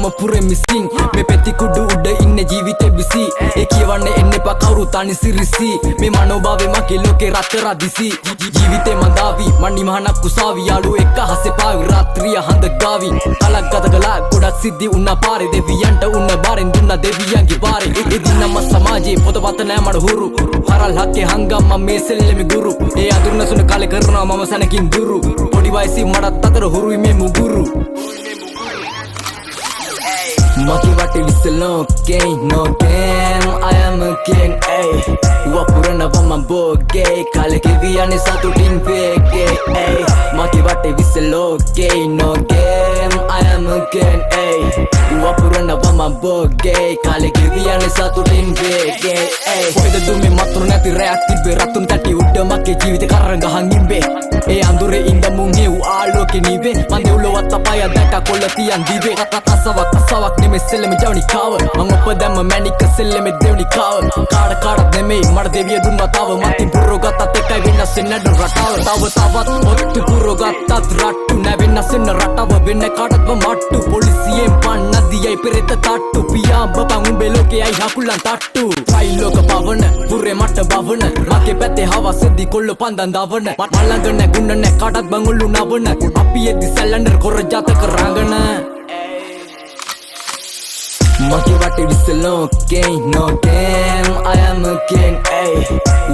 මම පුරෙ මිසින් මේ පෙති කුඩු උඩ ඉන්නේ ජීවිතේ බිසි ඒ කියවන්නේ එන්න එපා කවුරු තනි සිරිසි මේ මනෝභාවය මගේ ලෝකේ රත්තරා දිසි ජීවිතේ මඳාවි මණ්ඩි මහනක් කුසාවි යාළුවෝ එක්ක හසේ පාවි රාත්‍රිය හඳ ගාවි කලක් ගත කළා ගොඩක් සිද්ධි උන්නා පාරේ දෙවියන්ට උන්න බාරෙන් දුන්නා දෙවියන්ගේ බාරේ එදිනම සමාජයේ පොතපත නෑ මඩ හුරු හරල් හක්කේ හංගම් මම මේ සෙල්ලෙමි ගුරු ඒ අඳුරන සුන කාලේ කරනවා මම සනකින් දුරු පොඩි වයසී මඩත් අතර හුරුයි මේ මුගුරු Maki wati whistle okay, no game, I am a king, ay Wapurana vama boge, kale kiviyane satutin vege, ay Maki wati whistle okay, no game, I am a king, ay Wapurana vama boge, kale kiviyane satutin vege, ay Hoida dume matru nati reactive be ratun tati udda make jeevithe karanga hangimbe ඒ අඳුරේ ඉඳ මුන් හේව් ආලෝකේ නිවේ මන් දෙව්ලොවත් අපය දැක කොල්ල තියන් දිවේ කසවක් නෙමෙයි සෙල්ලෙමි ජවනිකාව මං ඔපදැම්ම මැනික සෙල්ලෙමි දෙවනිකාව කාඩ නෙමෙයි මට දෙවිය දුන්නා තව මතින් පුරෝ ගත්තත් එකයි වෙනස් වෙන්නේ නඩ රටාව තවත් ඔත්තු පුරෝ ගත්තත් රට්ටු නැ වෙනස් වෙන රටාව වෙන්නේ කාටත්ම මට්ටු පොලිසියෙන් පන්නදියයි පෙරෙත තට්ටු පියා බබන් උඹේ ලෝකේ අයි හකුලන් තට්ටු ෆයිල් ලෝක පවන පුරේ මට බවන මගේ පැත්තේ හවසෙදි කොල්ල පන්දන් දවන මල්ලඟ ගුණන කාටත් බංගුල්ලු නවන අපි එද්දි සැලන්ඩර් කොර ජාතක රංගන Maki wati whistle okay, no game, I am a king, ay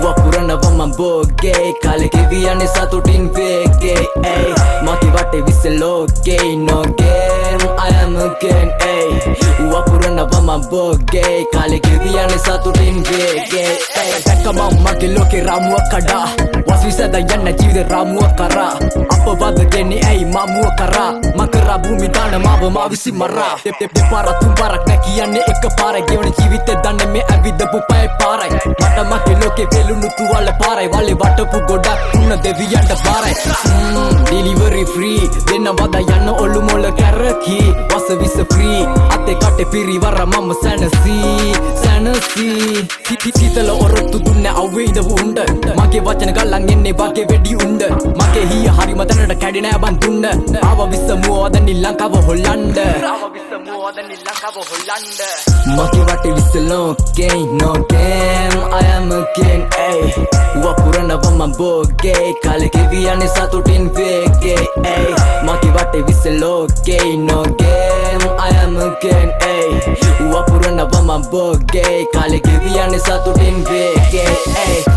Wapurana vama boge, kale kiviyane satutin vege, ay Maki wati whistle okay, no game, I am a king, ay Wapurana vama boge, kale kiviyane satutin vege, ay Dakama mage loke ramuwa kada Waswisada yanna jivide ramuwa kara Apavada geni ay mamuwa kara Makara bhumi dana mawa mavisi mara Depara tumbarak කියන්නේ එක පාරයි ගෙවන ජීවිතේ දන්නේ මේ ඇවිදපු පය පාරයි මට මගේ ලෝකේ වෙලුණු තුවාල පාරයි වලේ වටපු ගොඩක් උන්න දෙවියන්ට බාරයි ඩෙලිවරි ෆ්‍රී දෙන්න වදා යන්න ඔලු මොල කැරකි වස විස ෆ්‍රී අතේ කටේ පිරිවර මම සැනසී හිතල ඔරොත්තු දුන්නේ අවුවේ ඉඳ උණ්ඩ මගේ වචන ගල්ලන් එන්නේ වගේ වෙඩි උණ්ඩ මගේ හිය හරිම තැනට කැඩෙන්නේ නෑ බන් දුන්න ආව විසමුව වදනි ලංකාව හොල්ලන්ඩ Maki wati whistle okay, no game, I am a king, ay Wapurana vama boge, kale kiviyane satutin vege, ay Maki wati whistle okay, no game, I am a king, ay Wapurana vama boge, kale kiviyane satutin vege, ay